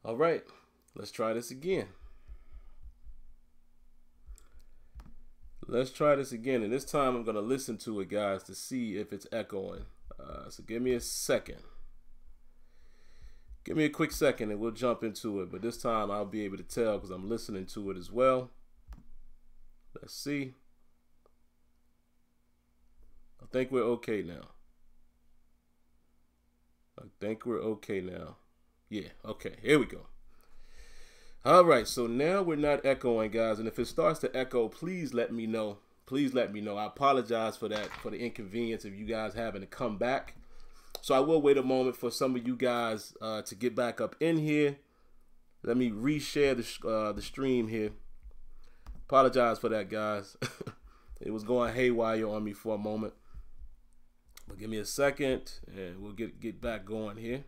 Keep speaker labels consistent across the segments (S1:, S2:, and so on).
S1: All right, let's try this again. Let's try this again, and this time I'm going to listen to it, guys, to see if it's echoing. So give me a second. Give me a quick second and we'll jump into it, but this time I'll be able to tell because I'm listening to it as well. Let's see. I think we're okay now. Yeah, okay, here we go. All right, so now we're not echoing, guys, and if it starts to echo, please let me know. Please let me know. I apologize for that, for the inconvenience of you guys having to come back. So I will wait a moment for some of you guys to get back up in here. Let me reshare the stream here. Apologize for that, guys. It was going haywire on me for a moment. But give me a second, and we'll get back going here.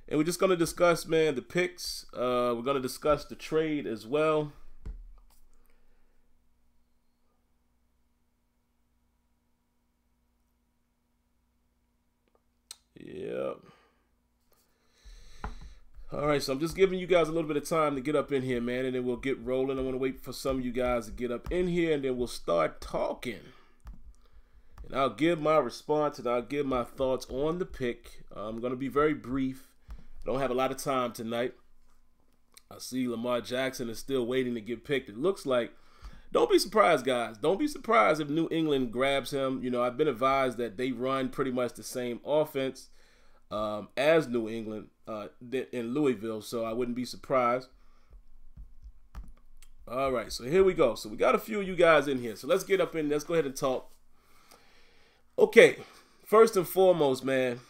S1: And we're just going to discuss, man, the picks. We're going to discuss the trade as well. Yeah. All right, so I'm just giving you guys a little bit of time to get up in here, man, and then we'll get rolling. I want to wait for some of you guys to get up in here, and then we'll start talking. And I'll give my response, and I'll give my thoughts on the pick. I'm going to be very brief. I don't have a lot of time tonight. I see Lamar Jackson is still waiting to get picked. It looks like, don't be surprised, guys. Don't be surprised if New England grabs him. You know, I've been advised that they run pretty much the same offense as New England in Louisville, so I wouldn't be surprised. All right, so here we go. So we got a few of you guys in here. So let's get up in. Let's go ahead and talk. Okay, first and foremost, man.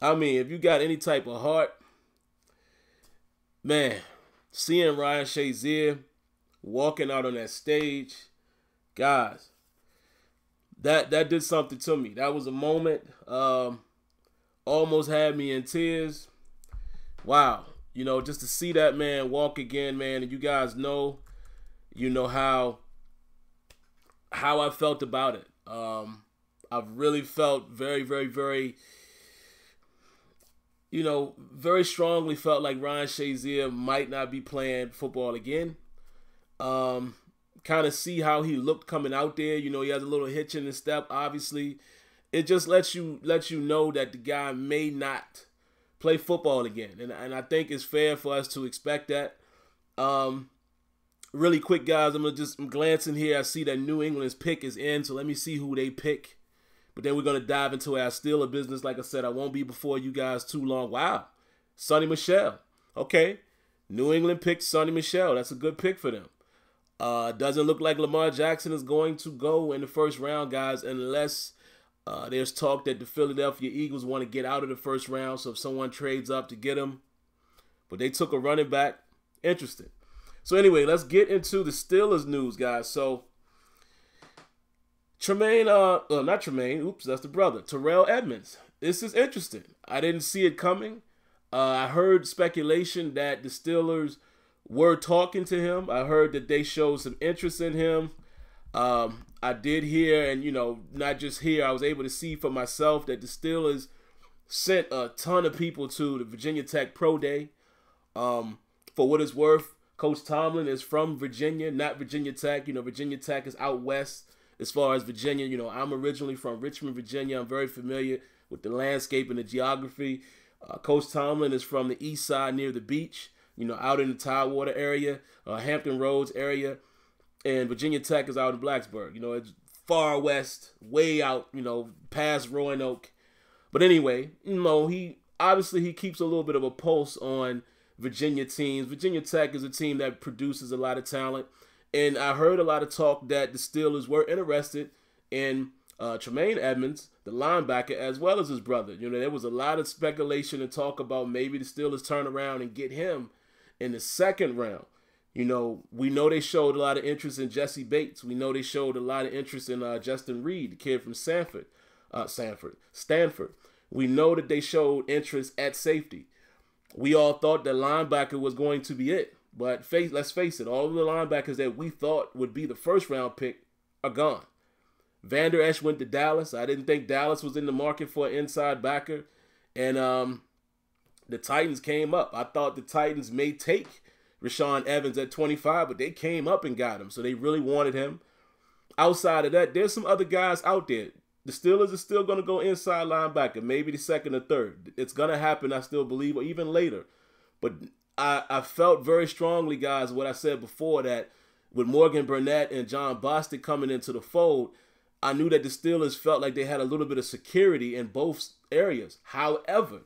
S1: I mean, if you got any type of heart, man, seeing Ryan Shazier walking out on that stage, guys, that did something to me. That was a moment, almost had me in tears. Wow, you know, just to see that man walk again, man, and you guys know, you know how I felt about it. I've really felt very, very, very, you know, very strongly felt like Ryan Shazier might not be playing football again. Kind of see how he looked coming out there. You know, he has a little hitch in his step, obviously. It just lets you know that the guy may not play football again. And I think it's fair for us to expect that. Really quick, guys, I'm glancing here. I see that New England's pick is in, so let me see who they pick. But then we're going to dive into our Steeler business. Like I said, I won't be before you guys too long. Wow. Sonny Michel. Okay. New England picked Sonny Michel. That's a good pick for them. Doesn't look like Lamar Jackson is going to go in the first round, guys, unless there's talk that the Philadelphia Eagles want to get out of the first round. So if someone trades up to get him. But they took a running back. Interesting. So anyway, let's get into the Steelers news, guys. So not Tremaine. Oops, that's the brother. Terrell Edmunds. This is interesting. I didn't see it coming. I heard speculation that the Steelers were talking to him. I heard that they showed some interest in him. I did hear, and, you know, not just hear, I was able to see for myself that the Steelers sent a ton of people to the Virginia Tech Pro Day. For what it's worth, Coach Tomlin is from Virginia, not Virginia Tech. You know, Virginia Tech is out west as far as Virginia. You know, I'm originally from Richmond, Virginia. I'm very familiar with the landscape and the geography. Coach Tomlin is from the east side near the beach, you know, out in the Tidewater area, Hampton Roads area. And Virginia Tech is out in Blacksburg. You know, it's far west, way out, you know, past Roanoke. But anyway, you know, he keeps a little bit of a pulse on Virginia teams. Virginia Tech is a team that produces a lot of talent. And I heard a lot of talk that the Steelers were interested in Tremaine Edmunds, the linebacker, as well as his brother. You know, there was a lot of speculation and talk about maybe the Steelers turn around and get him in the second round. You know, we know they showed a lot of interest in Jesse Bates. We know they showed a lot of interest in Justin Reed, the kid from Stanford. We know that they showed interest at safety. We all thought that linebacker was going to be it. But let's face it, all of the linebackers that we thought would be the first round pick are gone. Vander Esch went to Dallas. I didn't think Dallas was in the market for an inside backer. And the Titans came up. I thought the Titans may take Rashaan Evans at 25, but they came up and got him. So they really wanted him. Outside of that, there's some other guys out there. The Steelers are still going to go inside linebacker, maybe the second or third. It's going to happen, I still believe, or even later. But I felt very strongly, guys, what I said before, that with Morgan Burnett and John Bostic coming into the fold, I knew that the Steelers felt like they had a little bit of security in both areas. However,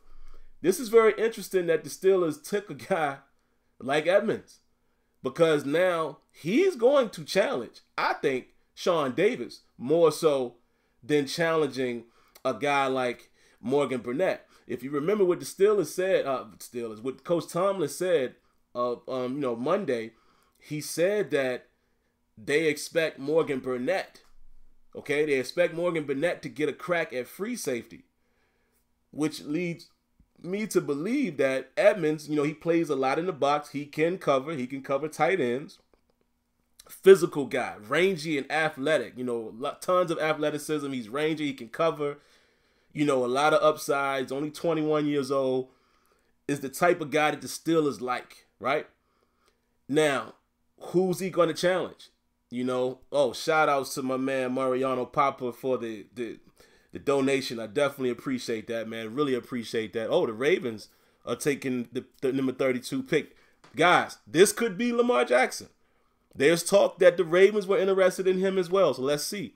S1: this is very interesting that the Steelers took a guy like Edmunds, because now he's going to challenge, I think, Sean Davis more so than challenging a guy like Morgan Burnett. If you remember what the Steelers said, what Coach Tomlin said, Monday, he said that they expect Morgan Burnett. Okay, they expect Morgan Burnett to get a crack at free safety, which leads me to believe that Edmunds, he plays a lot in the box. He can cover tight ends. Physical guy, rangy and athletic, tons of athleticism. He's rangy, he can cover, a lot of upsides, only 21 years old, is the type of guy that the Steelers like, right? Now, who's he going to challenge? Shout outs to my man Mariano Papa for the donation. I definitely appreciate that, man. Really appreciate that. Oh, the Ravens are taking the number 32 pick. Guys, this could be Lamar Jackson. There's talk that the Ravens were interested in him as well, so let's see.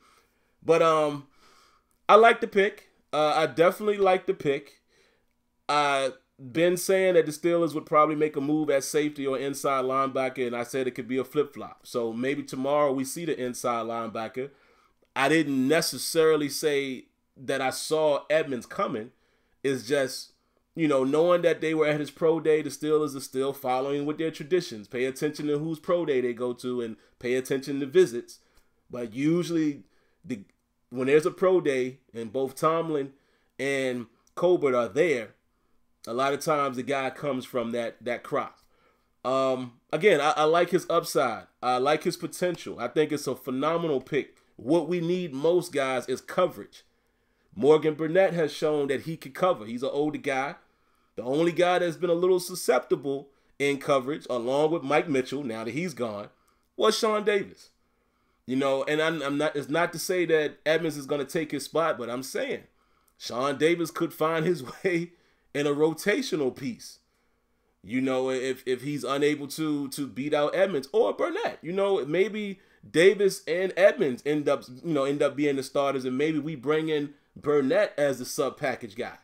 S1: But I like the pick. I definitely like the pick. I've been saying that the Steelers would probably make a move at safety or inside linebacker, and I said it could be a flip-flop. So maybe tomorrow we see the inside linebacker. I didn't necessarily say that I saw Edmunds coming. It's just, knowing that they were at his pro day, the Steelers are still following with their traditions. Pay attention to whose pro day they go to and pay attention to visits. But usually when there's a pro day and both Tomlin and Colbert are there, a lot of times the guy comes from that crop. Again, I like his upside. I like his potential. I think it's a phenomenal pick. What we need most, guys, is coverage. Morgan Burnett has shown that he can cover. He's an older guy. The only guy that's been a little susceptible in coverage, along with Mike Mitchell, now that he's gone, was Sean Davis. And I'm not. It's not to say that Edmunds is going to take his spot, but I'm saying Sean Davis could find his way in a rotational piece. If he's unable to beat out Edmunds or Burnett, maybe Davis and Edmunds end up being the starters, and maybe we bring in Burnett as the sub package guy.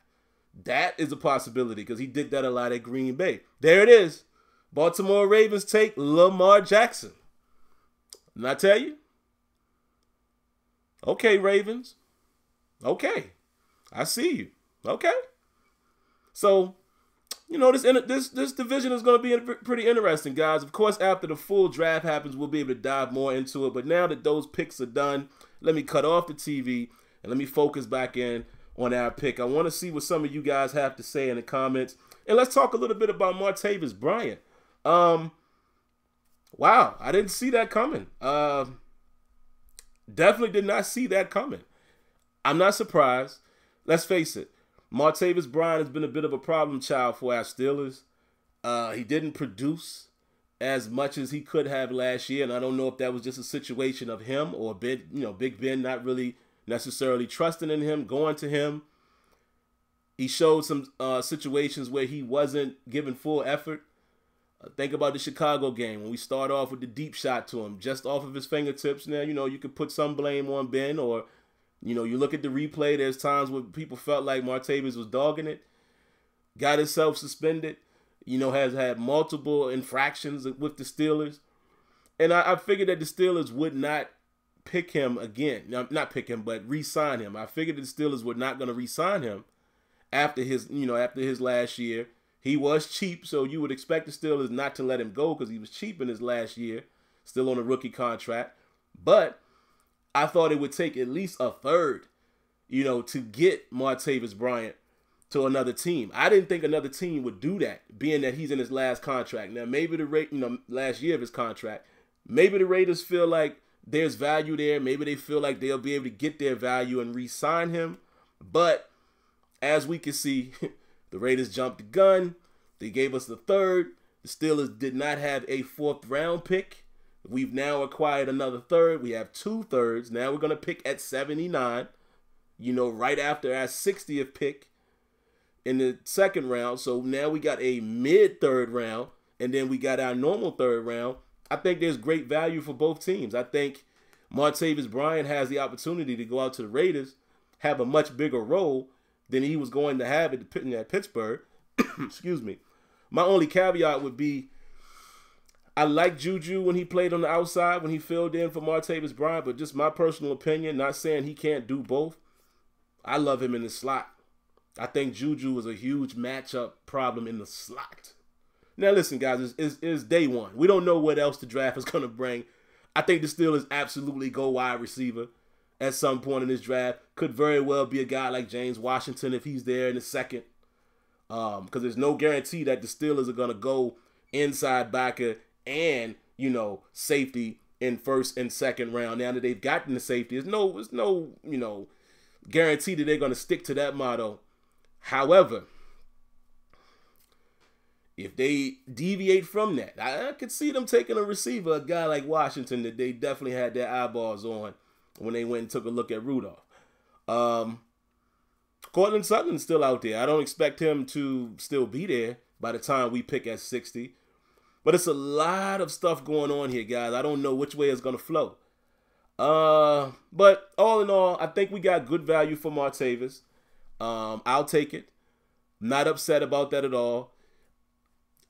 S1: That is a possibility because he did that a lot at Green Bay. There it is. Baltimore Ravens take Lamar Jackson. And I tell you, okay, Ravens. Okay, I see you. Okay. So, this division is going to be pretty interesting, guys. Of course, after the full draft happens, we'll be able to dive more into it. But now that those picks are done, let me cut off the TV and let me focus back in on our pick. I want to see what some of you guys have to say in the comments. And let's talk a little bit about Martavis Bryant. Wow, I didn't see that coming. Definitely did not see that coming. I'm not surprised. Let's face it. Martavis Bryant has been a bit of a problem child for our Steelers. He didn't produce as much as he could have last year, and I don't know if that was just a situation of him or Big Ben not really necessarily trusting in him, going to him. He showed some situations where he wasn't giving full effort. Think about the Chicago game when we start off with the deep shot to him just off of his fingertips. Now, you could put some blame on Ben, or, you look at the replay. There's times where people felt like Martavis was dogging it, got himself suspended, has had multiple infractions with the Steelers. And I figured that the Steelers would not pick him again. Not pick him, but re-sign him. I figured the Steelers were not going to re-sign him after his last year. He was cheap, so you would expect the Steelers not to let him go because he was cheap in his last year, still on a rookie contract. But I thought it would take at least a third, to get Martavis Bryant to another team. I didn't think another team would do that, being that he's in his last contract. Now, maybe last year of his contract, maybe the Raiders feel like there's value there. Maybe they feel like they'll be able to get their value and re-sign him. But as we can see, the Raiders jumped the gun. They gave us the third. The Steelers did not have a 4th round pick. We've now acquired another third. We have 2 thirds. Now we're going to pick at 79, right after our 60th pick in the 2nd round. So now we got a mid-3rd round, and then we got our normal 3rd round. I think there's great value for both teams. I think Martavis Bryant has the opportunity to go out to the Raiders, have a much bigger role than he was going to have at Pittsburgh. Excuse me. My only caveat would be, I like Juju when he played on the outside, when he filled in for Martavis Bryant, but just my personal opinion, not saying he can't do both. I love him in the slot. I think Juju is a huge matchup problem in the slot. Now, listen, guys, it's day one. We don't know what else the draft is going to bring. I think the Steelers absolutely go wide receiver at some point in this draft. Could very well be a guy like James Washington if he's there in the 2nd. Because there's no guarantee that the Steelers are going to go inside backer and, safety in 1st and 2nd round. Now that they've gotten the safety, there's no guarantee that they're going to stick to that motto. However, if they deviate from that, I could see them taking a receiver, a guy like Washington that they definitely had their eyeballs on when they went and took a look at Rudolph. Cortland Sutton's still out there. I don't expect him to still be there by the time we pick at 60. But it's a lot of stuff going on here, guys. I don't know which way it's going to flow. But all in all, I think we got good value for Martavis. I'll take it. Not upset about that at all.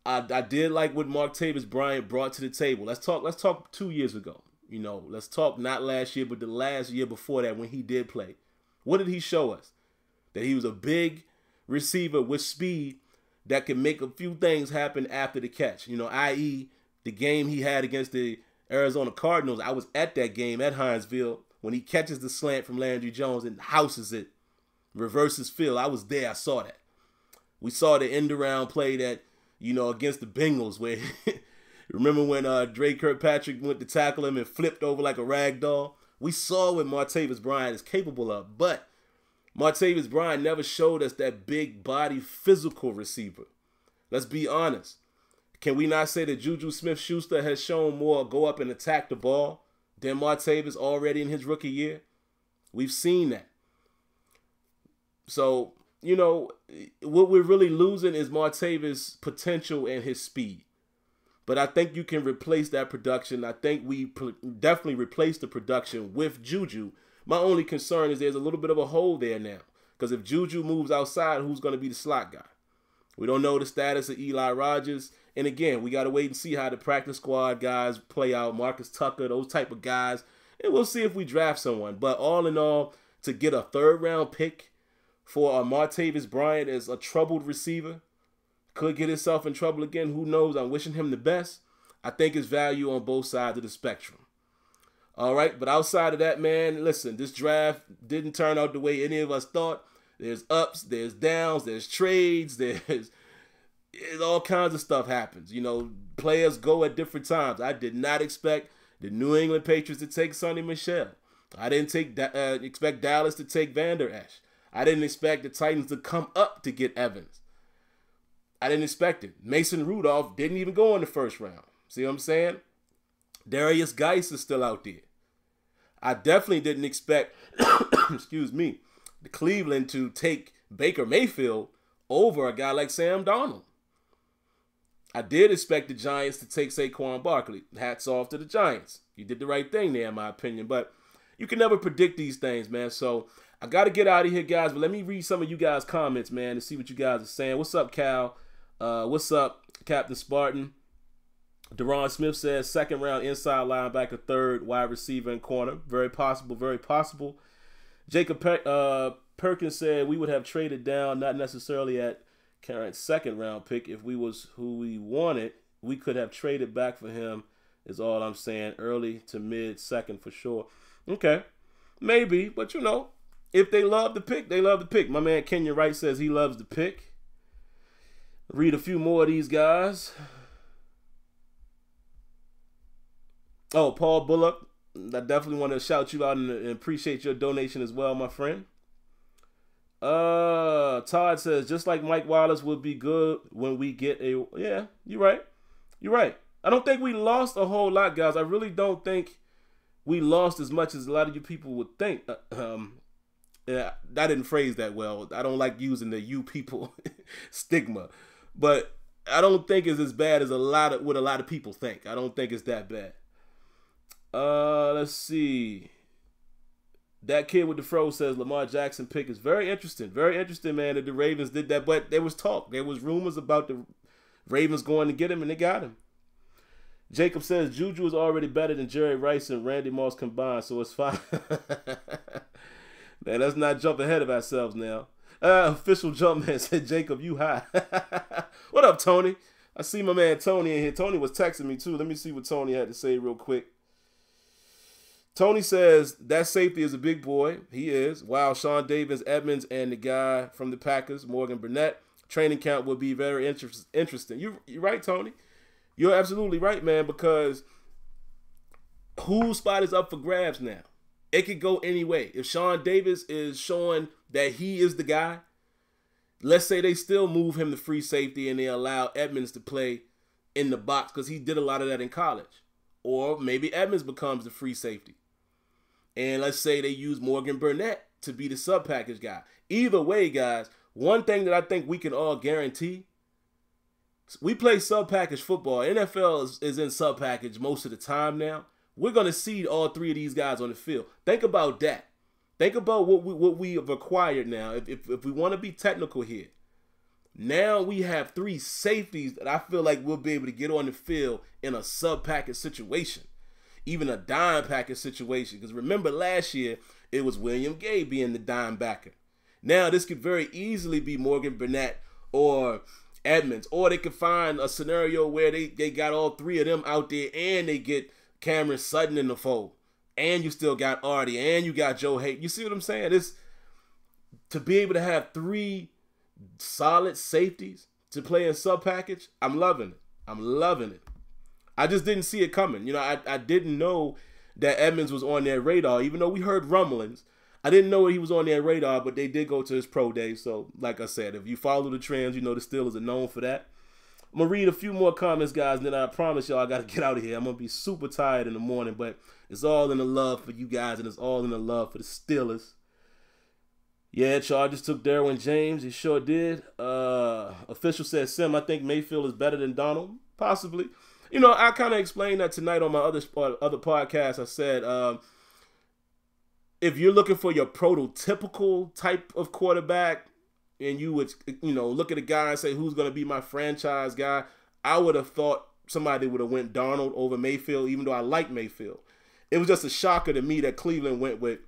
S1: I did like what Martavis Bryant brought to the table. Let's talk 2 years ago. Let's talk not last year, but the last year before that when he did play. What did he show us? That he was a big receiver with speed that can make a few things happen after the catch. I.e. the game he had against the Arizona Cardinals. I was at that game at Hinesville when he catches the slant from Landry Jones and houses it, reverses field. I was there. I saw that. We saw the end around play that, against the Bengals where remember when Dre Kirkpatrick went to tackle him and flipped over like a rag doll? We saw what Martavis Bryant is capable of, but Martavis Bryant never showed us that big body physical receiver. Let's be honest. Can we not say that Juju Smith-Schuster has shown more go up and attack the ball than Martavis already in his rookie year? We've seen that. So, what we're really losing is Martavis' potential and his speed. But I think you can replace that production. I think we definitely replace the production with Juju. My only concern is there's a little bit of a hole there now. Because if Juju moves outside, who's going to be the slot guy? We don't know the status of Eli Rogers. And again, we got to wait and see how the practice squad guys play out. Marcus Tucker, those type of guys. And we'll see if we draft someone. But all in all, to get a 3rd round pick for Martavis Bryant as a troubled receiver, could get himself in trouble again. Who knows? I'm wishing him the best. I think it's value on both sides of the spectrum. All right, but outside of that, man, listen, this draft didn't turn out the way any of us thought. There's ups, there's downs, there's trades, there's all kinds of stuff happens. Players go at different times. I did not expect the New England Patriots to take Sonny Michel. I didn't expect Dallas to take Van Der Esch. I didn't expect the Titans to come up to get Evans. I didn't expect it. Mason Rudolph didn't even go in the 1st round. See what I'm saying? Darius Geis is still out there. I definitely didn't expect, excuse me, the Cleveland to take Baker Mayfield over a guy like Sam Darnold. I did expect the Giants to take Saquon Barkley. Hats off to the Giants. You did the right thing there, in my opinion. But you can never predict these things, man. So I got to get out of here, guys. But let me read some of you guys' comments, man, to see what you guys are saying. What's up, Cal? What's up, Captain Spartan? Deron Smith says 2nd round inside linebacker, 3rd wide receiver and corner. Very possible, very possible. Jacob Perkins said we would have traded down, not necessarily at current 2nd round pick. If we was who we wanted, we could have traded back for him, is all I'm saying. Early to mid 2nd for sure. Okay, maybe, but if they love the pick, they love the pick. My man Kenyon Wright says he loves the pick. Read a few more of these guys. Oh, Paul Bullock I definitely want to shout you out and appreciate your donation as well, my friend. Todd says, just like Mike Wallace would be good when we get a... Yeah, you're right. You're right. I don't think we lost a whole lot, guys. I really don't think we lost as much as a lot of you people would think. Yeah, I didn't phrase that well. I don't like using the you people stigma. But I don't think it's as bad as what a lot of people think. I don't think it's that bad. Let's see. That kid with the fro says Lamar Jackson pick is very interesting. Very interesting, man, that the Ravens did that. But there was talk. There was rumors about the Ravens going to get him, and they got him. Jacob says Juju is already better than Jerry Rice and Randy Moss combined, so it's fine. Man, let's not jump ahead of ourselves now. Official Jumpman said, Jacob, you high. What up, Tony? I see my man Tony in here. Tony was texting me, too. Let me see what Tony had to say real quick. Tony says, that safety is a big boy. He is. Wow, Sean Davis, Edmunds, and the guy from the Packers, Morgan Burnett. Training camp will be very interesting. You're right, Tony. You're absolutely right, man, because whose spot is up for grabs now? It could go any way. If Sean Davis is showing that he is the guy, let's say they still move him to free safety and they allow Edmunds to play in the box because he did a lot of that in college. Or maybe Edmunds becomes the free safety. And let's say they use Morgan Burnett to be the sub-package guy. Either way, guys, one thing that I think we can all guarantee, we play sub-package football. NFL is in sub-package most of the time now. We're going to see all three of these guys on the field. Think about that. Think about what we have acquired now. If we want to be technical here, now we have three safeties that I feel like we'll be able to get on the field in a sub-package situation, even a dime package situation. Because remember last year, it was William Gay being the dime backer. Now this could very easily be Morgan Burnett or Edmunds, or they could find a scenario where they got all three of them out there and they get Cameron Sutton in the fold, and you still got Artie, and you got Joe Hayden. You see what I'm saying? It's to be able to have three solid safeties to play in sub package. I'm loving it. I'm loving it. I just didn't see it coming. You know, I didn't know that Edmunds was on their radar, even though we heard rumblings. I didn't know he was on their radar, but they did go to his pro day. So, like I said, if you follow the trends, you know the Steelers are known for that. I'm going to read a few more comments, guys, and then I promise y'all I got to get out of here. I'm going to be super tired in the morning, but it's all in the love for you guys, and it's all in the love for the Steelers. Yeah, Chargers took Derwin James. He sure did. Official said, Sim, I think Mayfield is better than Donald. Possibly. You know, I kind of explained that tonight on my other podcast. I said, if you're looking for your prototypical type of quarterback, and you would, you know, look at a guy and say, who's going to be my franchise guy, I would have thought somebody would have went Donald over Mayfield, even though I like Mayfield. It was just a shocker to me that Cleveland went with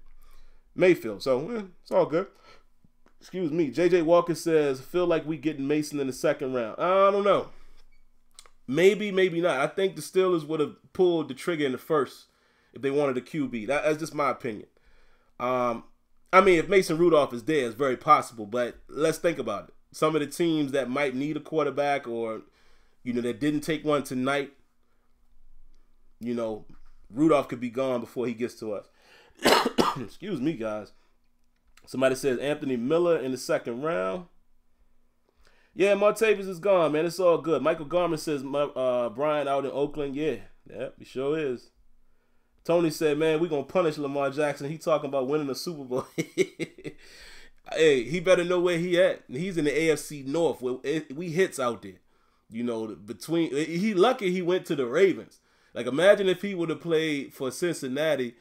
S1: Mayfield. So, it's all good. Excuse me. JJ Walker says, feel like we getting Mason in the second round. I don't know. Maybe, maybe not. I think the Steelers would have pulled the trigger in the first if they wanted a QB. That's just my opinion. I mean, if Mason Rudolph is there, it's very possible, but let's think about it. Some of the teams that might need a quarterback or, you know, that didn't take one tonight, you know, Rudolph could be gone before he gets to us. Excuse me, guys. Somebody says Anthony Miller in the second round. Yeah, Martavis is gone, man. It's all good. Michael Garman says Bryant out in Oakland. Yeah, he sure is. Tony said, man, we're going to punish Lamar Jackson. He talking about winning a Super Bowl. Hey, he better know where he at. He's in the AFC North. We hits out there. You know, he lucky he went to the Ravens. Like, imagine if he would have played for Cincinnati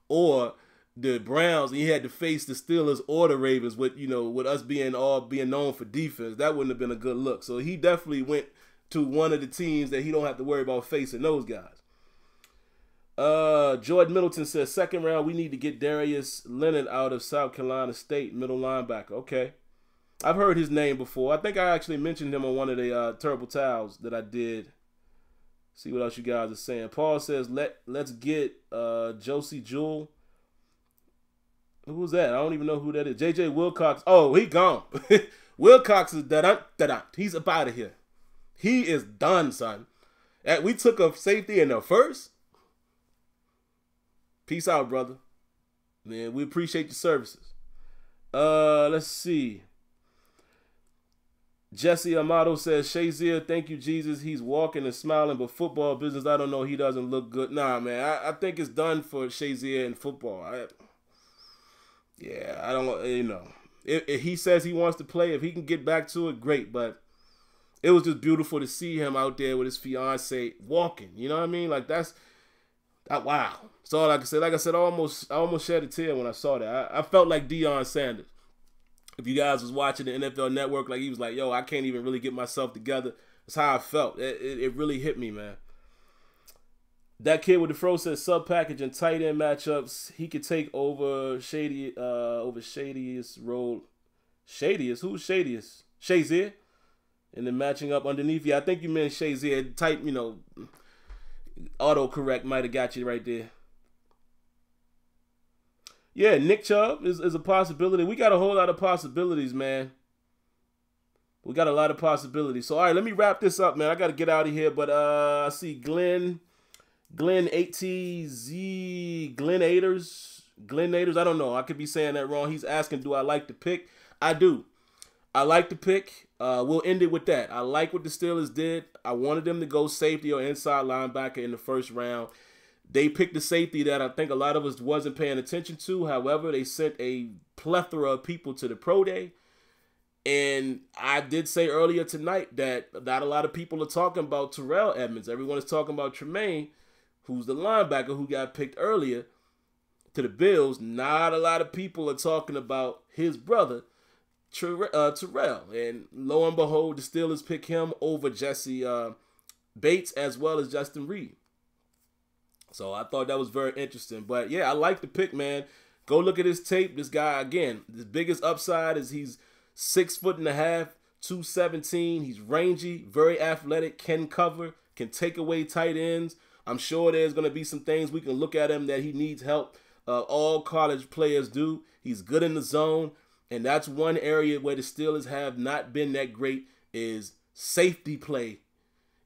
S1: or the Browns and he had to face the Steelers or the Ravens with, you know, with us being known for defense. That wouldn't have been a good look. So he definitely went to one of the teams that he don't have to worry about facing those guys. Jordan Middleton says, second round, we need to get Darius Leonard out of South Carolina State, middle linebacker. Okay. I've heard his name before. I think I actually mentioned him on one of the Terrible Towels that I did. See what else you guys are saying. Paul says, let's get Josie Jewell. Who's that? I don't even know who that is. J.J. Wilcox. Oh, he gone. Wilcox is da-da. He's up out of here. He is done, son. We took a safety in the first. Peace out, brother. Man, we appreciate your services. Let's see. Jesse Amato says, Shazier, thank you, Jesus. He's walking and smiling, but football business, I don't know. He doesn't look good. Nah, man, I think it's done for Shazier in football. I don't, If he says he wants to play, if he can get back to it, great. But it was just beautiful to see him out there with his fiance walking. You know what I mean? Like, wow. That's all I can say. Like I said, I almost shed a tear when I saw that. I felt like Deion Sanders. If you guys was watching the NFL Network, like he was like, yo, I can't even really get myself together. That's how I felt. It really hit me, man. That kid with the fro says sub package and tight end matchups. He could take over Shadiest role. Shadiest? Who's Shadiest? Shazier. And then matching up underneath. Yeah, I think you meant Shazier. Type, autocorrect might have got you right there. Yeah, Nick Chubb is a possibility. We got a whole lot of possibilities, man. We got a lot of possibilities. So, all right, let me wrap this up, man. I got to get out of here. But I see Glenn ATZ, Glenn Aders. I don't know. I could be saying that wrong. He's asking, do I like the pick? I do. I like the pick. We'll end it with that. I like what the Steelers did. I wanted them to go safety or inside linebacker in the first round. They picked the safety that I think a lot of us wasn't paying attention to. However, they sent a plethora of people to the pro day. And I did say earlier tonight that not a lot of people are talking about Terrell Edmunds. Everyone is talking about Tremaine, who's the linebacker who got picked earlier to the Bills. Not a lot of people are talking about his brother, Terrell. And lo and behold, the Steelers pick him over Jesse Bates as well as Justin Reed. So I thought that was very interesting. But yeah, I like the pick, man. Go look at his tape. This guy, again, his biggest upside is he's 6'1", 217. He's rangy, very athletic, can cover, can take away tight ends. I'm sure there's going to be some things we can look at him that he needs help. All college players do. He's good in the zone. And that's one area where the Steelers have not been that great is safety play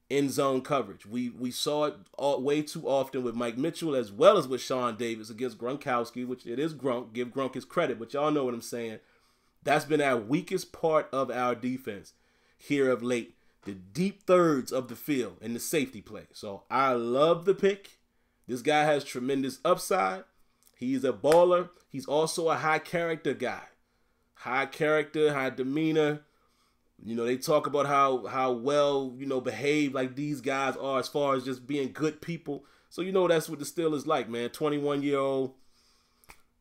S1: in zone coverage. We saw it way too often with Mike Mitchell as well as with Sean Davis against Gronkowski, which it is Gronk. Give Gronk his credit, but y'all know what I'm saying. That's been our weakest part of our defense here of late. The deep thirds of the field and the safety play. So I love the pick. This guy has tremendous upside. He's a baller. He's also a high character guy. High character, high demeanor. They talk about how well, behaved like these guys are as far as just being good people. So, that's what the Steelers like, man. 21-year-old.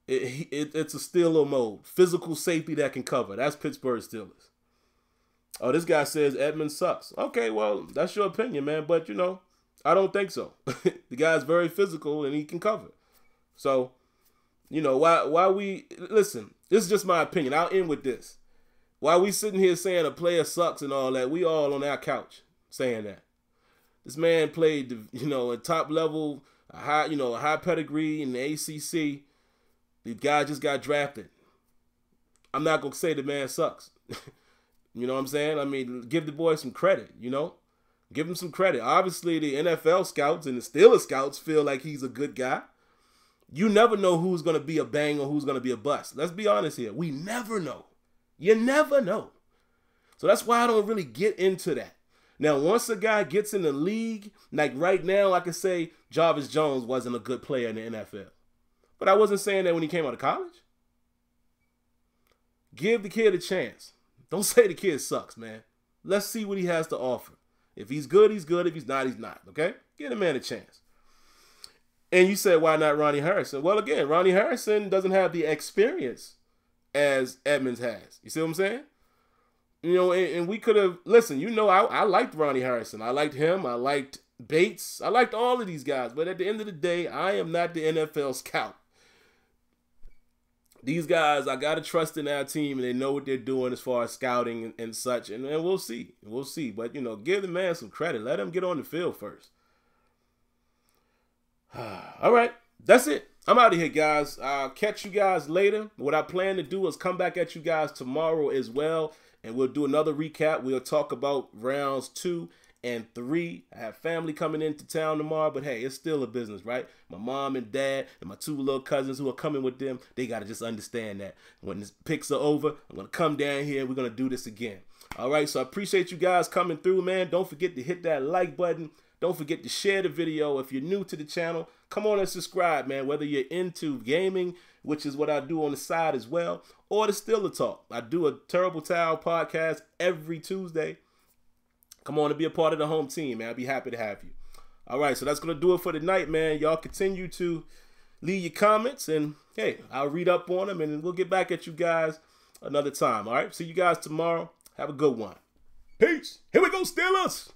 S1: It's a Steeler mode. Physical safety that can cover. That's Pittsburgh Steelers. Oh, this guy says Edmunds sucks. Okay, well, that's your opinion, man. But, I don't think so. The guy's very physical and he can cover. So, why we... Listen, this is just my opinion. I'll end with this. While we sitting here saying a player sucks and all that, we all on our couch saying that. This man played, a top level, a high pedigree in the ACC. The guy just got drafted. I'm not going to say the man sucks. You know what I'm saying? I mean, give the boy some credit, Give him some credit. Obviously, the NFL scouts and the Steelers scouts feel like he's a good guy. You never know who's going to be a bang or who's going to be a bust. Let's be honest here. We never know. You never know. So that's why I don't really get into that. Now, once a guy gets in the league, like right now, I can say Jarvis Jones wasn't a good player in the NFL. But I wasn't saying that when he came out of college. Give the kid a chance. Don't say the kid sucks, man. Let's see what he has to offer. If he's good, he's good. If he's not, he's not. Okay? Give the man a chance. And you said, why not Ronnie Harrison? Well, again, Ronnie Harrison doesn't have the experience as Edmunds has. You see what I'm saying? And we could have, listen, I liked Ronnie Harrison. I liked him. I liked Bates. I liked all of these guys. But at the end of the day, I am not the NFL scout. These guys, I got to trust in our team, and they know what they're doing as far as scouting and such. And we'll see. We'll see. But, give the man some credit. Let him get on the field first. All right. That's it. I'm out of here, guys. I'll catch you guys later. What I plan to do is come back at you guys tomorrow as well, and we'll do another recap. We'll talk about rounds 2 And 3, I have family coming into town tomorrow, but hey, it's still a business, right? My mom and dad and my 2 little cousins who are coming with them, they got to just understand that when the picks are over, I'm going to come down here and we're going to do this again. All right, so I appreciate you guys coming through, man. Don't forget to hit that like button. Don't forget to share the video. If you're new to the channel, come on and subscribe, man. Whether you're into gaming, which is what I do on the side as well, or the Steeler Talk. I do a Terrible Towel podcast every Tuesday. Come on and be a part of the home team, man. I'd be happy to have you. All right, so that's going to do it for tonight, man. Y'all continue to leave your comments, and hey, I'll read up on them, and we'll get back at you guys another time. All right, see you guys tomorrow. Have a good one. Peace. Here we go, Steelers.